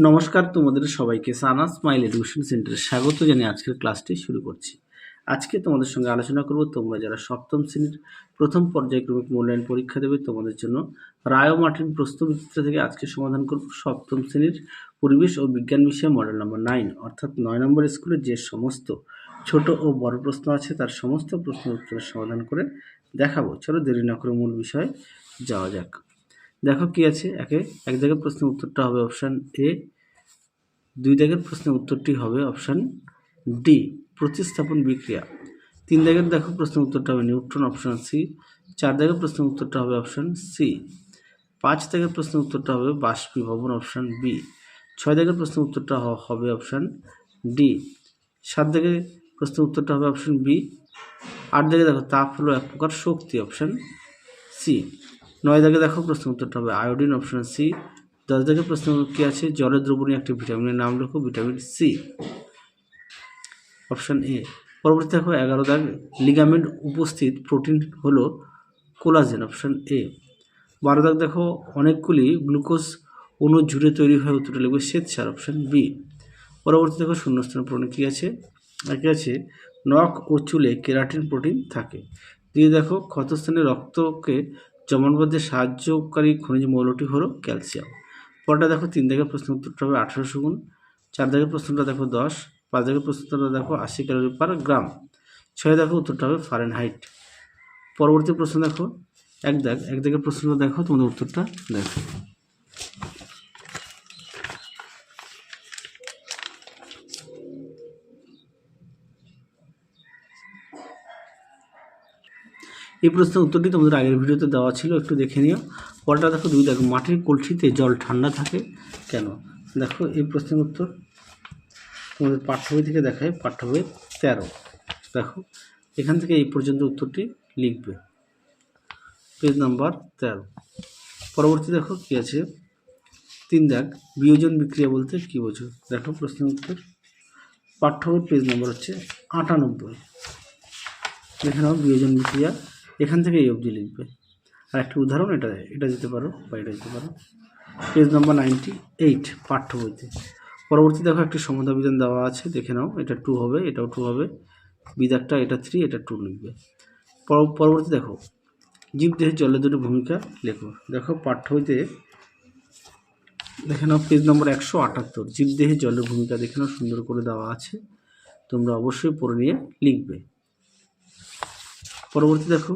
নমস্কার, তোমাদের সবাইকে সানা স্মাইল এডুকেশন সেন্টারে স্বাগত জানিয়ে আজকের ক্লাসটি শুরু করছি। আজকে তোমাদের সঙ্গে আলোচনা করব তোমরা যারা সপ্তম শ্রেণীর প্রথম পর্যায়ক্রমিক মূল্যায়ন পরীক্ষা দেবে তোমাদের জন্য রায় ও মার্টিন প্রশ্নবিচিত্র থেকে আজকে সমাধান করব সপ্তম শ্রেণীর পরিবেশ ও বিজ্ঞান বিষয়ে মডেল নম্বর 9 অর্থাৎ 9 নম্বর স্কুলে যে সমস্ত ছোট ও বড় প্রশ্ন আছে তার সমস্ত প্রশ্নের উত্তরের সমাধান করে দেখাবো। চলো দেরি না করে মূল বিষয়ে যাওয়া যাক। দেখো কি আছে, এক দাগের প্রশ্নের উত্তরটা হবে অপশান এ, দুই দাগের প্রশ্নের উত্তরটি হবে অপশান ডি প্রতিস্থাপন বিক্রিয়া। তিন দাগের দেখো প্রশ্নের উত্তরটা হবে নিউট্রন অপশান সি। চার দাগের প্রশ্নের উত্তরটা হবে অপশান সি। পাঁচ দাগের প্রশ্নের উত্তরটা হবে বাষ্পীভবন অপশান বি। ছয় দাগের প্রশ্নের উত্তরটা হবে অপশান ডি। সাত দাগের প্রশ্নের উত্তরটা হবে অপশান বি। আট দাগে দেখো তাপ হলো এক প্রকার শক্তি অপশান সি। নয় দাগে দেখো প্রশ্নের উত্তরটা হবে আয়োডিন অপশান সি। 10 দাগের প্রশ্ন কি আছে, জলে দ্রবণীয় একটি ভিটামিনের নাম লেখো, ভিটামিন সি অপশান এ। পরবর্তী দেখো 11 দাগ, লিগামেন্ট উপস্থিত প্রোটিন হলো কোলাজেন অপশান এ। 12 দাগ দেখো, অনেকগুলি গ্লুকোজ অণু জুড়ে তৈরি হয়, উত্তরটা লিখবে শ্বেতসার অপশান বি। পরবর্তী দেখো শূন্যস্থান পূরণ কি আছে, নখ ও চুলে কেরাটিন প্রোটিন থাকে। দিয়ে দেখো ক্ষতস্থানে রক্তকে জমাট বাঁধতে সাহায্যকারী খনিজ মৌলটি হলো ক্যালসিয়াম। পরটা দেখো 3 দাগের প্রশ্নের উত্তরটা হবে 1800 গুণ। 4 দাগের প্রশ্নটা দেখো 10। 5 দাগের প্রশ্নটা দেখো 80 ক্যালোরি পার গ্রাম। 6 দেখো উত্তরটা হবে ফারেনহাইট। পরবর্তী প্রশ্ন দেখো এক দাগের প্রশ্নটা দেখো, তোমাদের উত্তরটা দেখো। এই প্রশ্নের উত্তরটি তোমাদের আগের ভিডিওতে দেওয়া ছিল, একটু দেখে নিও। পরটা দেখো 2 দাগ, মাটির কলসিতে জল ঠান্ডা থাকে কেন? দেখো এই প্রশ্নের উত্তর তোমাদের পাঠ্য বই থেকে দেখায়, পাঠ্য বই 13। দেখো এখান থেকে এই পর্যন্ত উত্তরটি লিখবে, পেজ নাম্বার 13। পরবর্তী দেখো কি আছে, 3 দাগ, বিয়োজন বিক্রিয়া বলতে কি বোঝো? দেখো প্রশ্নের উত্তর পাঠ্য বই পেজ নাম্বার হচ্ছে 98। দেখে নাও বিয়োজন বিক্রিয়া, এখান থেকে এই অবধি লিখবে। আর একটা উদাহরণ এটা দিতে পারো বা এটা দিতে পারো, পেজ নাম্বার 98 পাঠ্য বইতে। পরবর্তী দেখো একটি সমাধান বিধান দেওয়া আছে, দেখে নাও। এটা 2 হবে, এটাও 2 হবে, বিদাগটা এটা 3, এটা 2 লিখবে। পরবর্তী দেখো জীবদেহের জলের দুটি ভূমিকা লেখো। দেখো পাঠ্য বইতে দেখে নাও পেজ নম্বর 178 জীবদেহের জলের ভূমিকা দেখে নাও, সুন্দর করে দেওয়া আছে, তোমরা অবশ্যই পড়ে নিয়ে লিখবে। পরবর্তী দেখো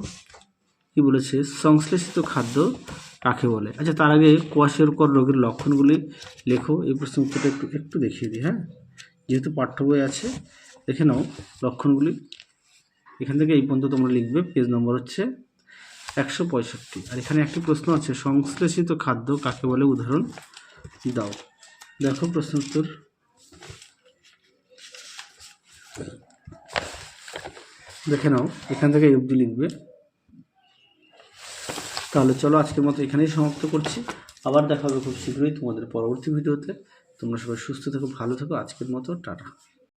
কি বলেছে, সংশ্লেষিত খাদ্য কাকে বলে? আচ্ছা, তার আগে কোয়াশিয়রকর রোগের লক্ষণগুলি লেখো। এই প্রশ্নের উত্তরটা একটু দেখিয়ে দিই, হ্যাঁ, যেহেতু পাঠ্য বই আছে। দেখে নাও লক্ষণগুলি, এখান থেকে এই পর্যন্ত তোমরা লিখবে, পেজ নম্বর হচ্ছে 165। আর এখানে একটি প্রশ্ন আছে, সংশ্লেষিত খাদ্য কাকে বলে, উদাহরণ দাও। দেখো প্রশ্ন উত্তর দেখে নাও, এখান থেকে এই অবধি লিখবে। তাহলে চলো আজকের মতো এখানেই সমাপ্ত করছি, আবার দেখা হবে খুব শীঘ্রই তোমাদের পরবর্তী ভিডিওতে। তোমরা সবাই সুস্থ থেকো, ভালো থেকো, আজকের মতো টাটা।